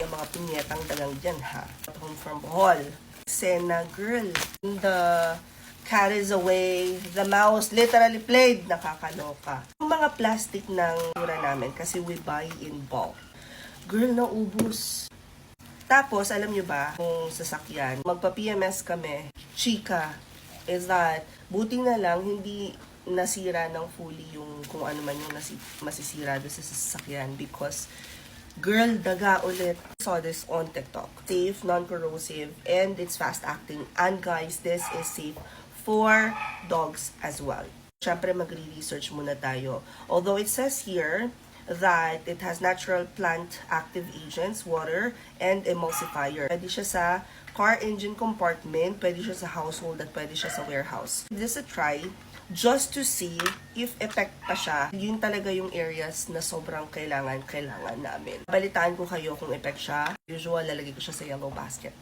Yung mga pinyetang dagang dyan, ha? Home from Bohol. Sena girl. The cat is away. The mouse literally played. Nakakaloka. Yung mga plastic ng tura namin kasi we buy in bulk. Girl, naubos. Tapos, alam nyo ba, kung sasakyan, magpa-PMS kami, chika, is that, buti na lang, hindi nasira ng fully yung kung ano man yung masisira doon sa sasakyan because, girl, daga ulit. I saw this on TikTok. Safe, non-corrosive, and it's fast-acting. And guys, this is safe for dogs as well. Siyempre, magre-research muna tayo. Although it says here, that it has natural plant active agents, water, and emulsifier. Pwede siya sa car engine compartment, pwede siya sa household, at pwede siya sa warehouse. This a try just to see if effect pa siya. Yun talaga yung areas na sobrang kailangan namin. Balitaan ko kayo kung effect siya. Usual, lalagay ko siya sa yellow basket.